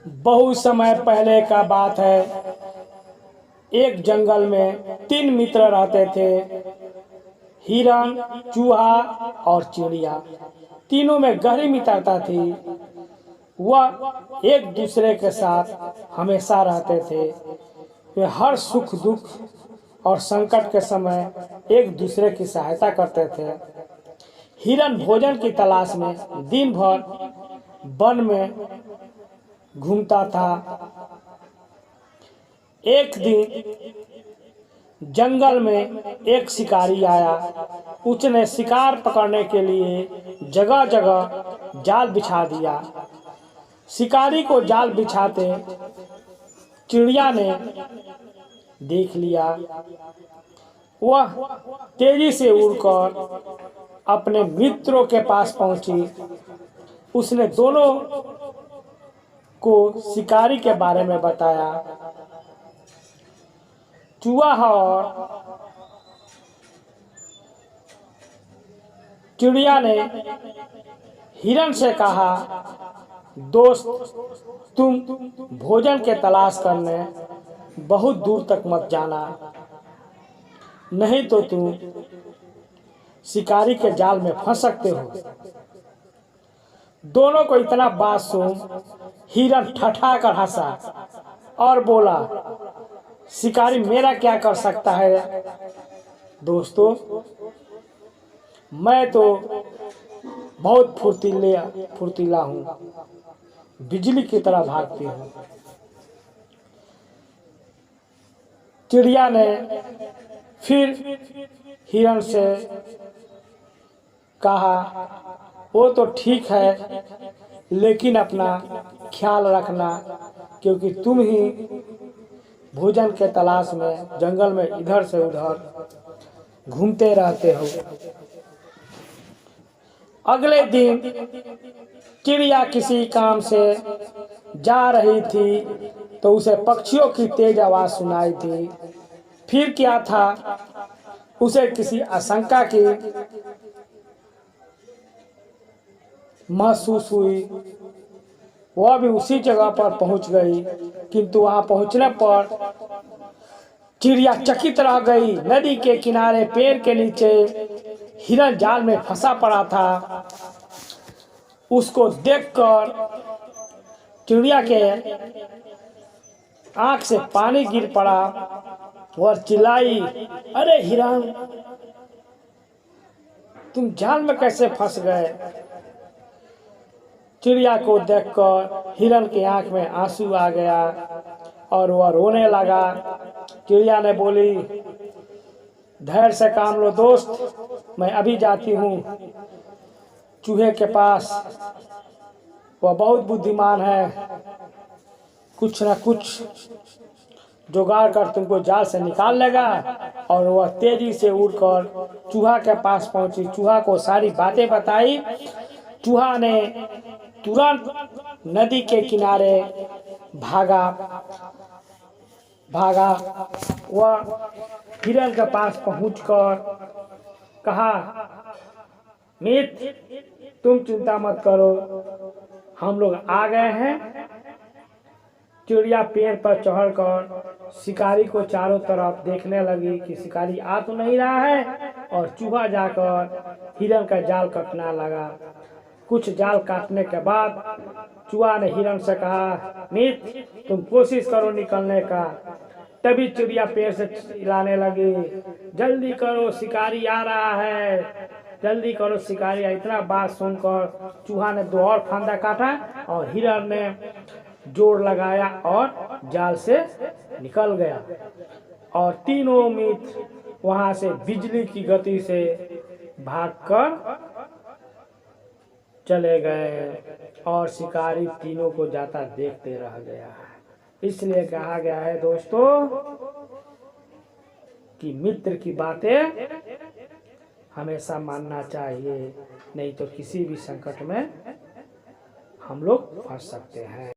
बहुत समय पहले का बात है। एक जंगल में 3 मित्र रहते थे, हिरण, चूहा और चिड़िया। तीनों में गहरी मित्रता थी। वह एक दूसरे के साथ हमेशा रहते थे। वे हर सुख दुख और संकट के समय एक दूसरे की सहायता करते थे। हिरण भोजन की तलाश में दिन भर वन में घूमता था। एक दिन जंगल में एक शिकारी आया। उसने शिकार पकड़ने के लिए जगह जगह जाल बिछा दिया। शिकारी को जाल बिछाते चिड़िया ने देख लिया। वह तेजी से उड़कर अपने मित्रों के पास पहुंची। उसने दोनों को शिकारी के बारे में बताया। चूहा और चिड़िया ने हिरण से कहा, दोस्त, तुम भोजन के तलाश करने बहुत दूर तक मत जाना, नहीं तो तुम शिकारी के जाल में फंस सकते हो। दोनों को इतना बात सुन हिरण ठठाकर हंसा और बोला, शिकारी मेरा क्या कर सकता है दोस्तों, मैं तो बहुत फुर्तीला हूँ, बिजली की तरह भागती हूँ। चिड़िया ने फिर हिरण से कहा, वो तो ठीक है, लेकिन अपना ख्याल रखना, क्योंकि तुम ही भोजन के तलाश में जंगल में इधर से उधर घूमते रहते हो। अगले दिन चिड़िया किसी काम से जा रही थी तो उसे पक्षियों की तेज आवाज सुनाई थी। फिर क्या था, उसे किसी आशंका की महसूस हुई। वह भी उसी जगह पर पहुंच गई, किंतु वहां पहुंचने पर चिड़िया चकित रह गई। नदी के किनारे पेड़ के नीचे हिरण जाल में फंसा पड़ा था। उसको देखकर चिड़िया के आंख से पानी गिर पड़ा और चिल्लाई, अरे हिरण, तुम जाल में कैसे फंस गए? चिड़िया को देखकर हिरण की आंख में आंसू आ गया और वह रोने लगा। चिड़िया ने बोली, धैर्य से काम लो दोस्त, मैं अभी जाती हूँ चूहे के पास। वह बहुत बुद्धिमान है, कुछ न कुछ जुगाड़ कर तुमको जाल से निकाल लेगा। और वह तेजी से उड़कर चूहा के पास पहुंची। चूहा को सारी बातें बताई। चूहा ने तुरंत नदी के किनारे भागा। वह हिरण के पास पहुंचकर कहा, मित्र, तुम चिंता मत करो, हम लोग आ गए हैं। चिड़िया पेड़ पर चढ़कर शिकारी को चारों तरफ देखने लगी कि शिकारी आ तो नहीं रहा है, और चूहा जाकर हिरण का जाल काटने लगा। कुछ जाल काटने के बाद चूहा ने हिरण से कहा, मित्र, तुम कोशिश करो निकलने का। तभी चिड़िया पेड़ से चिल्लाने लगी, जल्दी करो, शिकारी आ रहा है, जल्दी करो, शिकारी। इतना बात सुनकर चूहा ने 2 और फंदा काटा और हिरण ने जोर लगाया और जाल से निकल गया। और तीनों मित्र वहां से बिजली की गति से भागकर चले गए और शिकारी तीनों को जाता देखते रह गया। इसलिए कहा गया है दोस्तों कि मित्र की बातें हमेशा मानना चाहिए, नहीं तो किसी भी संकट में हम लोग फंस सकते हैं।